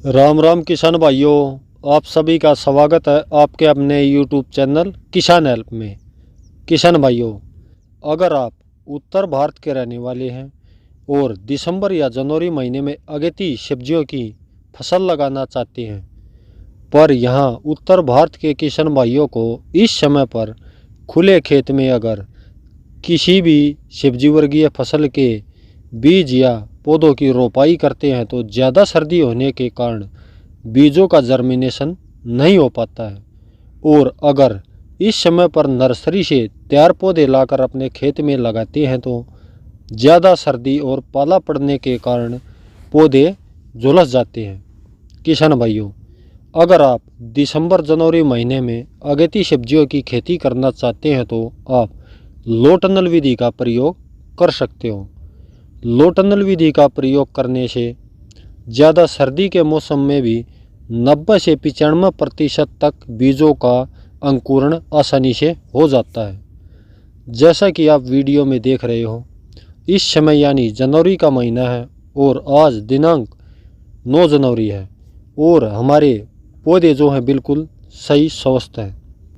राम राम किसान भाइयों, आप सभी का स्वागत है आपके अपने यूट्यूब चैनल किसान हेल्प में। किसान भाइयों, अगर आप उत्तर भारत के रहने वाले हैं और दिसंबर या जनवरी महीने में अगेती सब्जियों की फसल लगाना चाहते हैं, पर यहाँ उत्तर भारत के किसान भाइयों को इस समय पर खुले खेत में अगर किसी भी सब्जी वर्गीय फसल के बीज या पौधों की रोपाई करते हैं तो ज़्यादा सर्दी होने के कारण बीजों का जर्मिनेशन नहीं हो पाता है। और अगर इस समय पर नर्सरी से तैयार पौधे लाकर अपने खेत में लगाते हैं तो ज़्यादा सर्दी और पाला पड़ने के कारण पौधे झुलस जाते हैं। किसान भाइयों, अगर आप दिसंबर जनवरी महीने में अगेती सब्जियों की खेती करना चाहते हैं तो आप लो टनल विधि का प्रयोग कर सकते हो। लो टनल विधि का प्रयोग करने से ज़्यादा सर्दी के मौसम में भी 90 से 95% तक बीजों का अंकुरण आसानी से हो जाता है। जैसा कि आप वीडियो में देख रहे हो, इस समय यानी जनवरी का महीना है और आज दिनांक 9 जनवरी है और हमारे पौधे जो हैं बिल्कुल सही स्वस्थ हैं।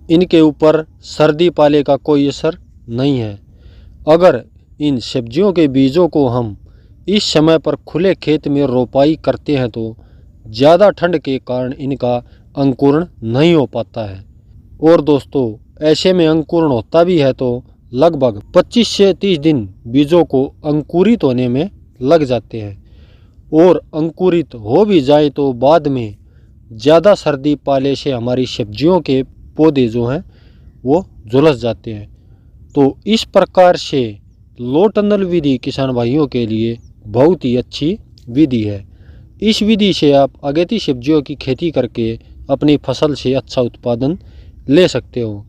इनके ऊपर सर्दी पाले का कोई असर नहीं है। अगर इन सब्जियों के बीजों को हम इस समय पर खुले खेत में रोपाई करते हैं तो ज़्यादा ठंड के कारण इनका अंकुरण नहीं हो पाता है। और दोस्तों, ऐसे में अंकुरण होता भी है तो लगभग 25 से 30 दिन बीजों को अंकुरित होने में लग जाते हैं और अंकुरित हो भी जाए तो बाद में ज़्यादा सर्दी पाले से हमारी सब्जियों के पौधे जो हैं वो झुलस जाते हैं। तो इस प्रकार से लो टनल विधि किसान भाइयों के लिए बहुत ही अच्छी विधि है। इस विधि से आप अगेती सब्जियों की खेती करके अपनी फसल से अच्छा उत्पादन ले सकते हो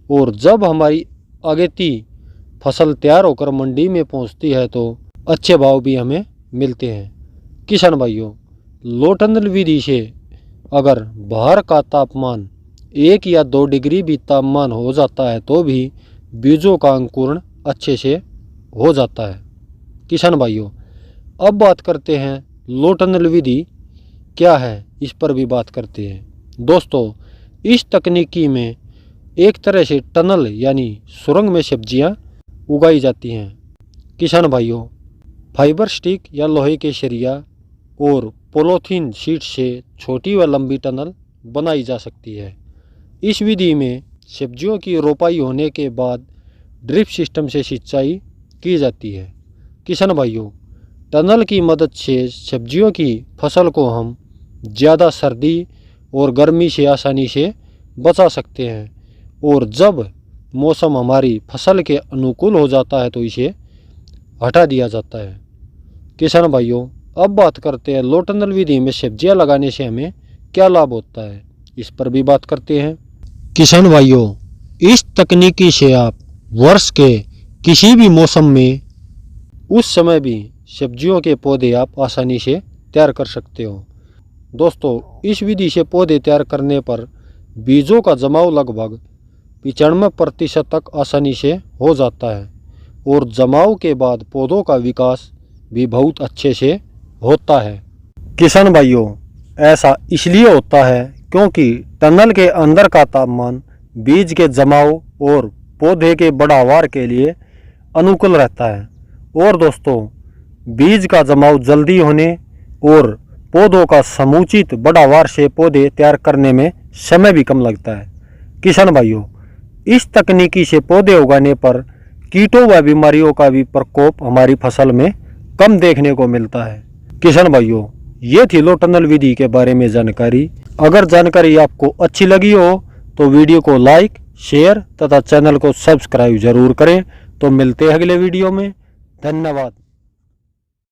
और जब हमारी अगेती फसल तैयार होकर मंडी में पहुंचती है तो अच्छे भाव भी हमें मिलते हैं। किसान भाइयों, लो टनल विधि से अगर बाहर का तापमान 1 या 2 डिग्री भी तापमान हो जाता है तो भी बीजों का अंकुरण अच्छे से हो जाता है। किसान भाइयों, अब बात करते हैं लो टनल विधि क्या है, इस पर भी बात करते हैं। दोस्तों, इस तकनीकी में एक तरह से टनल यानी सुरंग में सब्जियां उगाई जाती हैं। किसान भाइयों, फाइबर स्टिक या लोहे के सरिया और पॉलीथीन शीट से छोटी व लंबी टनल बनाई जा सकती है। इस विधि में सब्जियों की रोपाई होने के बाद ड्रिप सिस्टम से सिंचाई की जाती है। किसान भाइयों, टनल की मदद से सब्जियों की फसल को हम ज़्यादा सर्दी और गर्मी से आसानी से बचा सकते हैं और जब मौसम हमारी फसल के अनुकूल हो जाता है तो इसे हटा दिया जाता है। किसान भाइयों, अब बात करते हैं लो टनल विधि में सब्जियां लगाने से हमें क्या लाभ होता है, इस पर भी बात करते हैं। किसान भाइयों, इस तकनीकी से आप वर्ष के किसी भी मौसम में उस समय भी सब्जियों के पौधे आप आसानी से तैयार कर सकते हो। दोस्तों, इस विधि से पौधे तैयार करने पर बीजों का जमाव लगभग 95% तक आसानी से हो जाता है और जमाव के बाद पौधों का विकास भी बहुत अच्छे से होता है। किसान भाइयों, ऐसा इसलिए होता है क्योंकि टनल के अंदर का तापमान बीज के जमाव और पौधे के बढ़ावार के लिए अनुकूल रहता है। और दोस्तों, बीज का जमाव जल्दी होने और पौधों का समुचित बढ़ावार से पौधे तैयार करने में समय भी कम लगता है। किसान भाइयों, इस तकनीकी से पौधे उगाने पर कीटों व बीमारियों का भी प्रकोप हमारी फसल में कम देखने को मिलता है। किसान भाइयों, ये थी लो टनल विधि के बारे में जानकारी। अगर जानकारी आपको अच्छी लगी हो तो वीडियो को लाइक, शेयर तथा चैनल को सब्सक्राइब जरूर करें। तो मिलते हैं अगले वीडियो में। धन्यवाद।